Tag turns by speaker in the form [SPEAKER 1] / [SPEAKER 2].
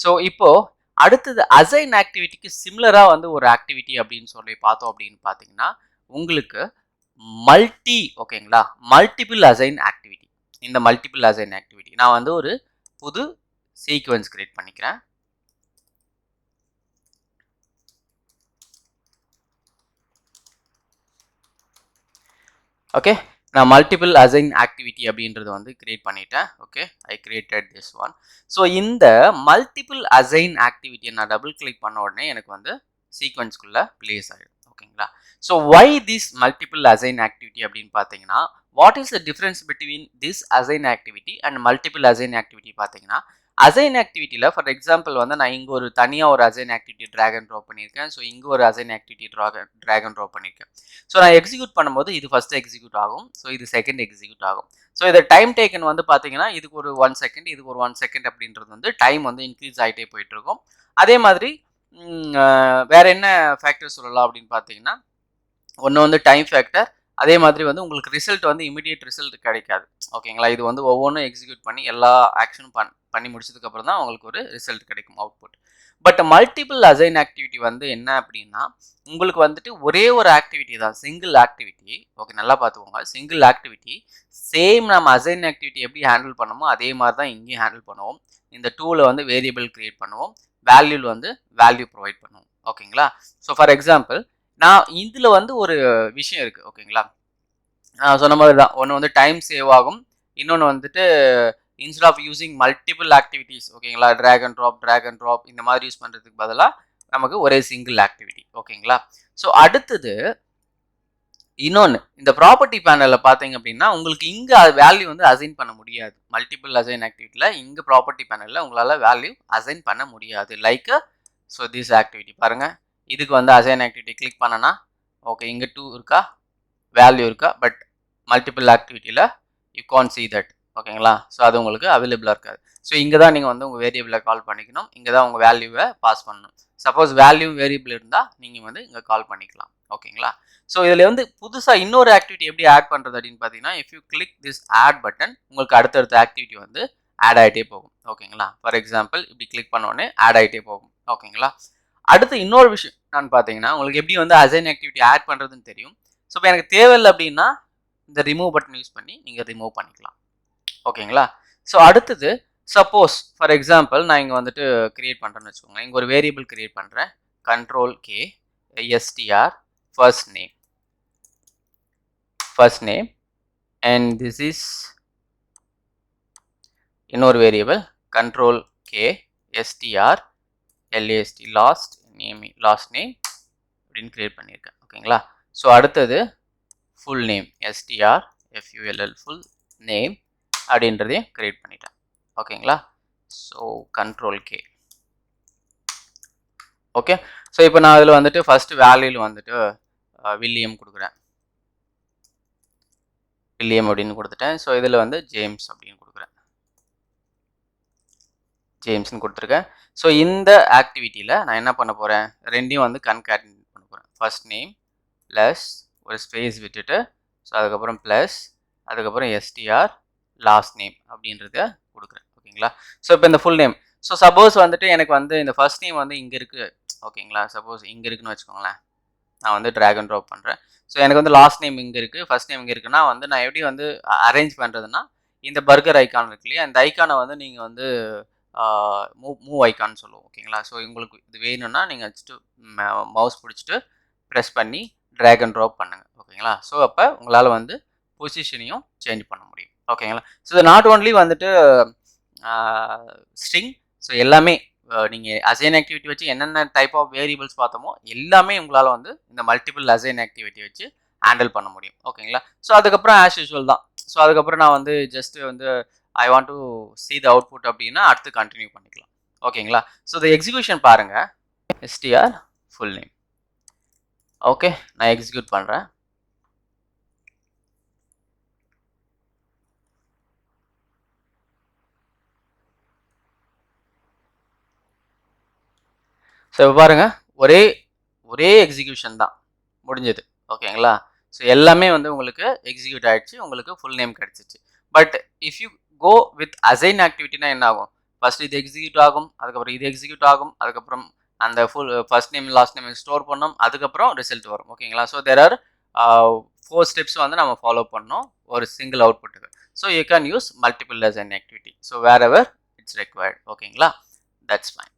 [SPEAKER 1] So இப்போ அடுத்தது assign ஆக்டிவிட்டிக்கு சிமிலராக வந்து ஒரு ஆக்டிவிட்டி அப்படின்னு சொல்லி பார்த்தோம் அப்படின்னு பார்த்தீங்கன்னா உங்களுக்கு ஓகேங்களா, மல்டிபிள் அசைன் ஆக்டிவிட்டி. இந்த மல்டிபிள் அசைன் ஆக்டிவிட்டி நான் வந்து ஒரு புது சீக்வன்ஸ் கிரியேட் பண்ணிக்கிறேன். ஓகே, நான் மல்டிபிள் அசைன் ஆக்டிவிட்டி அப்படின்றது வந்து கிரியேட் பண்ணிட்டேன். Okay, I created this one. So இந்த மல்டிபிள் அசைன் ஆக்டிவிட்டியை நான் டபுள் கிளிக் பண்ண உடனே எனக்கு வந்து சீக்வன்ஸ்குள்ளே பிளேஸ் ஆகிடும். ஓகேங்களா, so why this multiple assign activity அப்படின்னு பார்த்தீங்கன்னா what is the difference between this assign activity and multiple assign activity பார்த்தீங்கன்னா அசைன் ஆக்டிவிட்டியில் ஃபார் எக்ஸாம்பிள் வந்து நான் இங்கே ஒரு தனியாக ஒரு assign activity drag and drop பண்ணியிருக்கேன். ஸோ இங்கே ஒரு assign activity drag and drop பண்ணியிருக்கேன். ஸோ நான் எக்ஸிக்யூட் பண்ணும்போது இது ஃபஸ்ட்டு எக்ஸிக்யூட் ஆகும். ஸோ இது செகண்ட் எக்ஸிக்யூட் ஆகும். ஸோ இதை டைம் டேக்கன் வந்து பார்த்தீங்கன்னா இதுக்கு ஒரு 1 செகண்ட், இதுக்கு ஒரு 1 செகண்ட் அப்படின்றது வந்து டைம் வந்து இன்க்ரீஸ் ஆகிட்டே போயிட்டு இருக்கும். அதே மாதிரி வேற என்ன ஃபேக்டர் சொல்லலாம் அப்படின்னு பார்த்தீங்கன்னா ஒன்று வந்து டைம் ஃபேக்டர், அதே மாதிரி வந்து உங்களுக்கு ரிசல்ட் வந்து இமிடியேட் ரிசல்ட் கிடைக்காது. ஓகேங்களா, இது வந்து ஒவ்வொன்றும் எக்ஸிக்யூட் பண்ணி எல்லா ஆக்ஷனும் பண்ணி முடிச்சதுக்கப்புறம் தான் உங்களுக்கு ஒரு ரிசல்ட் கிடைக்கும், output. But multiple assign activity வந்து என்ன அப்படின்னா உங்களுக்கு வந்துட்டு ஒரே ஒரு ஆக்டிவிட்டி தான், சிங்கிள் ஆக்டிவிட்டி. ஓகே, நல்லா பார்த்துக்கோங்க, சிங்கிள் ஆக்டிவிட்டி. சேம் நம்ம அசைன் ஆக்டிவிட்டி எப்படி ஹேண்டில் பண்ணுமோ அதே மாதிரி தான் இங்கேயும் ஹேண்டில் பண்ணுவோம். இந்த டூவில் வந்து வேரியபிள் கிரியேட் பண்ணுவோம், வேல்யூவில் வந்து வேல்யூ ப்ரொவைட் பண்ணுவோம். ஓகேங்களா, ஸோ ஃபார் எக்ஸாம்பிள் நான் இதில் வந்து ஒரு விஷயம் இருக்குது. ஓகேங்களா, நான் சொன்ன மாதிரி தான், ஒன்று வந்து டைம் சேவ் ஆகும், இன்னொன்று வந்துட்டு instead of using multiple activities, ஓகேங்களா, ட்ராக் அண்ட் ட்ராப் இந்த மாதிரி யூஸ் பண்ணுறதுக்கு பதிலாக நமக்கு ஒரே சிங்கிள் ஆக்டிவிட்டி. ஓகேங்களா, ஸோ அடுத்தது இன்னொன்று, இந்த ப்ராப்பர்ட்டி பேனலில் பார்த்தீங்க அப்படின்னா உங்களுக்கு இங்கே வேல்யூ வந்து அசைன் பண்ண முடியாது. மல்டிபிள் அசைன் ஆக்டிவிட்டியில் இங்கே ப்ராப்பர்ட்டி பேனலில் உங்களால் வேல்யூ அசைன் பண்ண முடியாது. லைக் ஸோ திஸ் ஆக்டிவிட்டி பாருங்கள், இதுக்கு வந்து அசைன் ஆக்டிவிட்டி கிளிக் பண்ணனா ஓகே இங்கே 2 இருக்கா, வேல்யூ இருக்கா, பட் மல்டிபிள் ஆக்டிவிட்டியில் யூ கான் சி தட். ஓகேங்களா, ஸோ அது உங்களுக்கு அவைலபிளாக இருக்காது. ஸோ இங்கே தான் நீங்கள் வந்து உங்கள் வேரியபிளை கால் பண்ணிக்கணும், இங்கே தான் உங்கள் வேல்யூவை பாஸ் பண்ணணும். சப்போஸ் வேல்யூ வேரியபிள் இருந்தால் நீங்கள் வந்து இங்கே கால் பண்ணிக்கலாம். ஓகேங்களா, ஸோ இதில் வந்து புதுசாக இன்னொரு ஆக்டிவிட்டி எப்படி ஆட் பண்ணுறது அப்படின்னு பார்த்தீங்கன்னா if you click this add button உங்களுக்கு அடுத்தடுத்த ஆக்டிவிட்டி வந்து ஆட் ஆகிட்டே போகும். ஓகேங்களா, ஃபார் எக்ஸாம்பிள் இப்படி கிளிக் பண்ண உடனே ஆட் ஆகிட்டே போகும். ஓகேங்களா, அடுத்து இன்னொரு விஷயம் நான் பார்த்தீங்கன்னா உங்களுக்கு எப்படி வந்து அசைன் ஆக்டிவிட்டி ஆட் பண்ணுறதுன்னு தெரியும். ஸோ இப்போ எனக்கு தேவையில்லை அப்படின்னா இந்த ரிமூவ் பட்டன் யூஸ் பண்ணி நீங்கள் ரிமூவ் பண்ணிக்கலாம். ஓகேங்களா, ஸோ அடுத்தது சப்போஸ் ஃபார் எக்ஸாம்பிள் நான் இங்கே வந்துட்டு கிரியேட் பண்ணுறேன்னு வச்சுக்கோங்க, இங்கே ஒரு வேரியபிள் கிரியேட் பண்ணுறேன், Ctrl+K str first name and this is இன்னொரு variable Ctrl+K str last name அப்படின்னு கிரியேட் பண்ணியிருக்கேன். ஓகேங்களா, ஸோ அடுத்தது full name str full name அப்படின்றதையும் கிரியேட் பண்ணிட்டேன். ஓகேங்களா, ஸோ Ctrl+K. ஓகே, ஸோ இப்போ நான் அதில் வந்துட்டு ஃபஸ்ட்டு வேல்யூவில் வந்துட்டு வில்லியம் கொடுக்குறேன், வில்லியம் அப்படின்னு கொடுத்துட்டேன். ஸோ இதில் வந்து ஜேம்ஸ் அப்படின்னு கொடுக்குறேன், ஜேம்ஸ்னு கொடுத்துருக்கேன். ஸோ இந்த ஆக்டிவிட்டியில் நான் என்ன பண்ண போகிறேன், ரெண்டையும் வந்து கன்கேட்டினேட் பண்ண போகிறேன். ஃபர்ஸ்ட் நேம் ப்ளஸ் ஒரு ஸ்பேஸ் விட்டுட்டு ஸோ அதுக்கப்புறம் ப்ளஸ் அதுக்கப்புறம் str லாஸ்ட் நேம் அப்படின்றத கொடுக்குறேன். ஓகேங்களா, ஸோ இப்போ இந்த ஃபுல் நேம், ஸோ சப்போஸ் வந்துட்டு எனக்கு வந்து இந்த ஃபர்ஸ்ட் நேம் வந்து இங்கே இருக்குது. ஓகேங்களா, சப்போஸ் இங்கே இருக்குன்னு வச்சுக்கோங்களேன், நான் வந்து ட்ராக் அண்ட் ட்ராப் பண்ணுறேன். ஸோ எனக்கு வந்து லாஸ்ட் நேம் இங்கே இருக்குது, ஃபர்ஸ்ட் நேம் இங்கே இருக்குன்னா வந்து நான் எப்படி வந்து அரேஞ்ச் பண்ணுறதுன்னா இந்த பர்கர் ஐக்கான் இருக்கு இல்லையா, இந்த ஐக்கானை வந்து நீங்கள் வந்து மூவ் ஐக்கான்னு சொல்லுவோம். ஓகேங்களா, ஸோ உங்களுக்கு இது வேணும்னா நீங்கள் வச்சுட்டு மவுஸ் பிடிச்சிட்டு ப்ரெஸ் பண்ணி ட்ராக் அண்ட் ட்ராப் பண்ணுங்கள். ஓகேங்களா, ஸோ அப்போ உங்களால் வந்து பொசிஷனையும் சேஞ்ச் பண்ண முடியும். ஓகேங்களா, ஸோ இது நாட் ஓன்லி வந்துட்டு ஸ்ட்ரிங், ஸோ எல்லாமே நீங்கள் அசைன் ஆக்டிவிட்டி வச்சு என்னென்ன டைப் ஆஃப் வேரியபிள்ஸ் பார்த்தோமோ எல்லாமே உங்களால் வந்து இந்த மல்டிபிள் அசைன் ஆக்டிவிட்டி வச்சு ஹேண்டில் பண்ண முடியும். ஓகேங்களா, ஸோ அதுக்கப்புறம் ஆஸ் யூஸ்வல் தான். ஸோ அதுக்கப்புறம் நான் வந்து ஜஸ்ட் வந்து I want to see the output அப்படின்னா அடுத்து கண்டினியூ பண்ணிக்கலாம். ஓகேங்களா, ஸோ இந்த எக்ஸிக்யூஷன் பாருங்கள், str full name. ஓகே, நான் எக்ஸிக்யூட் பண்ணுறேன். ஸோ இப்போ பாருங்கள், ஒரே எக்ஸிக்யூஷன் தான் முடிஞ்சது. ஓகேங்களா, ஸோ எல்லாமே வந்து உங்களுக்கு எக்ஸிக்யூட் ஆகிடுச்சு, உங்களுக்கு ஃபுல் நேம் கிடச்சிச்சு. But if you go with assign ஆக்டிவிட்டினா என்ன ஆகும், ஃபர்ஸ்ட் இது எக்ஸிக்யூட் ஆகும், அதுக்கப்புறம் இது எக்ஸிக்யூட் ஆகும், அதுக்கப்புறம் அந்த full first name last name store பண்ணோம், அதுக்கப்புறம் ரிசல்ட் வரும். ஓகேங்களா? ஸோ தேர் ஆர் 4 ஸ்டெப்ஸ் வந்து நம்ம ஃபாலோ பண்ணோம் ஒரு சிங்கிள் அவுட்புட்டுக்கு. So you can use multiple assign activity. So wherever it's required. ஓகேங்களா? That's fine.